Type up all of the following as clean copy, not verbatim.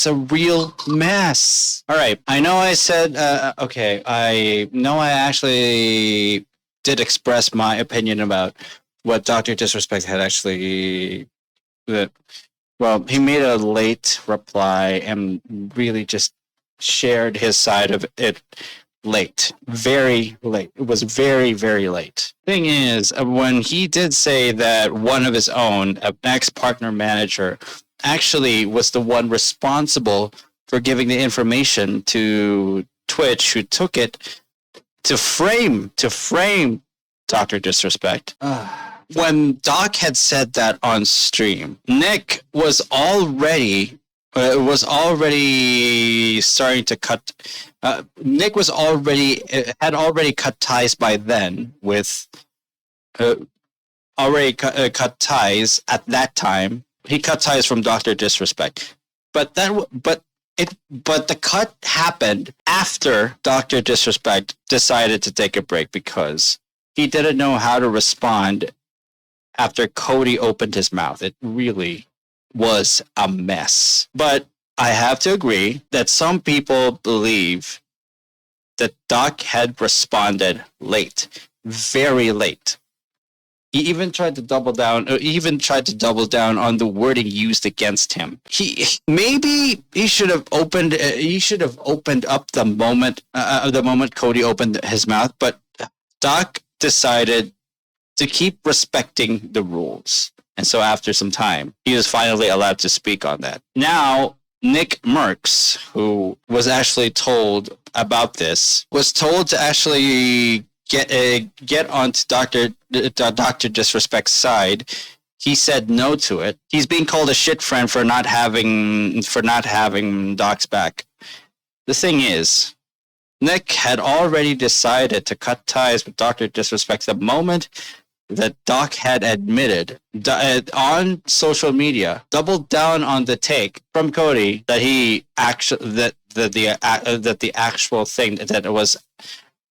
It's a real mess. All right. I know I said, okay, I know I actually did express my opinion about what Dr. Disrespect had actually. Well, he made a late reply and really just shared his side of it late. Very late. It was very, very late. Thing is, when he did say that one of his own, an ex-partner manager, actually was the one responsible for giving the information to Twitch, who took it to frame Dr. Disrespect. When Doc had said that on stream, Nick was already starting to cut. Nick was had already cut ties by then with. Cut ties at that time. He cut ties from Dr. Disrespect, but the cut happened after Dr. Disrespect decided to take a break because he didn't know how to respond after Cody opened his mouth. It really was a mess. But I have to agree that some people believe that Doc had responded late, very late. He even tried to double down on the wording used against him. He should have opened up the moment Cody opened his mouth, but Doc decided to keep respecting the rules. And so after some time, he was finally allowed to speak on that. Now, Nick Merckx, who was actually told about this, was told to actually get onto Dr. Disrespect's side. He said no to it. He's being called a shit friend for not having Doc's back. The thing is, Nick had already decided to cut ties with Dr. Disrespect the moment that Doc had admitted on social media, doubled down on the take from Cody that the actual thing that it was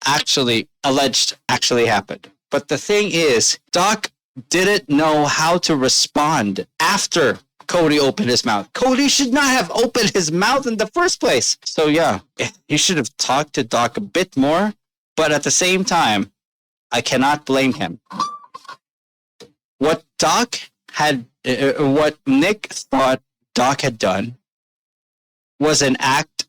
actually alleged actually happened. But the thing is, Doc didn't know how to respond after Cody opened his mouth. Cody should not have opened his mouth in the first place. So yeah, he should have talked to Doc a bit more, but at the same time, I cannot blame him. What Nick thought Doc had done was an act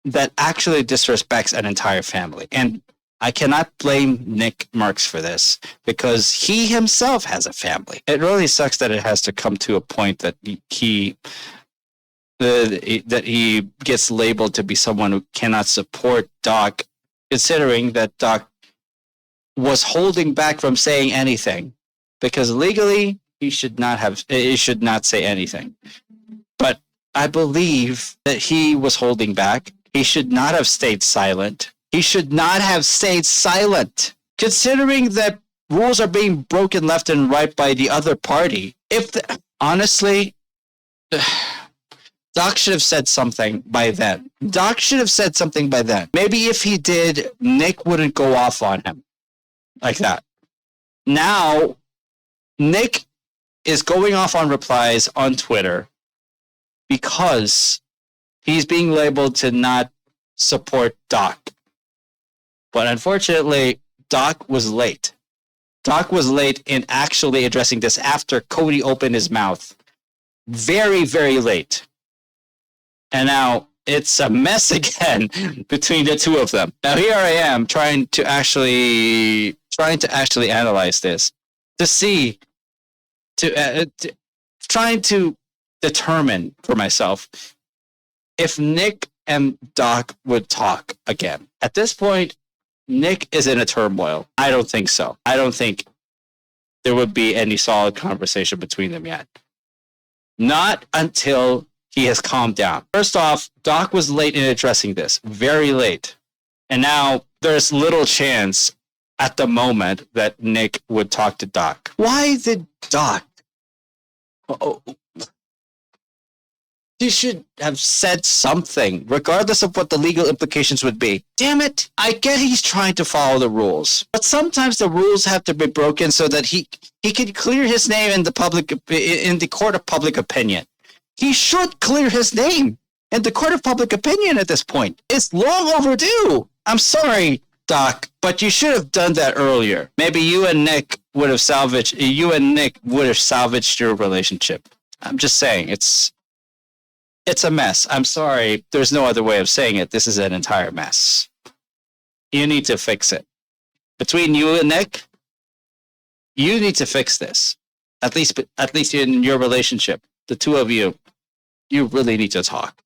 that actually disrespects an entire family. And I cannot blame Nick Merckx for this because he himself has a family. It really sucks that it has to come to a point that he gets labeled to be someone who cannot support Doc, considering that Doc was holding back from saying anything. Because legally, he should not say anything. But I believe that he was holding back. He should not have stayed silent. He should not have stayed silent. Considering that rules are being broken left and right by the other party. Honestly, Doc should have said something by then. Maybe if he did, Nick wouldn't go off on him like that. Now, Nick is going off on replies on Twitter because he's being labeled to not support Doc. But unfortunately, Doc was late. Doc was late in actually addressing this after Cody opened his mouth. Very, very late. And now it's a mess again between the two of them. Now here I am trying to actually analyze this. Trying to determine for myself if Nick and Doc would talk again. At this point, Nick is in a turmoil. I don't think so. I don't think there would be any solid conversation between them yet. Not until he has calmed down. First off, Doc was late in addressing this. Very late. And now there's little chance at the moment that Nick would talk to Doc. Why did Doc? He should have said something, regardless of what the legal implications would be. Damn it! I get he's trying to follow the rules, but sometimes the rules have to be broken so that he can clear his name in the court of public opinion. He should clear his name. in the court of public opinion at this point. It's long overdue. I'm sorry, Doc, but you should have done that earlier. Maybe you and Nick would have salvaged your relationship. I'm just saying, it's a mess. I'm sorry. There's no other way of saying it. This is an entire mess. You need to fix it. Between you and Nick, you need to fix this. At least in your relationship, the two of you really need to talk.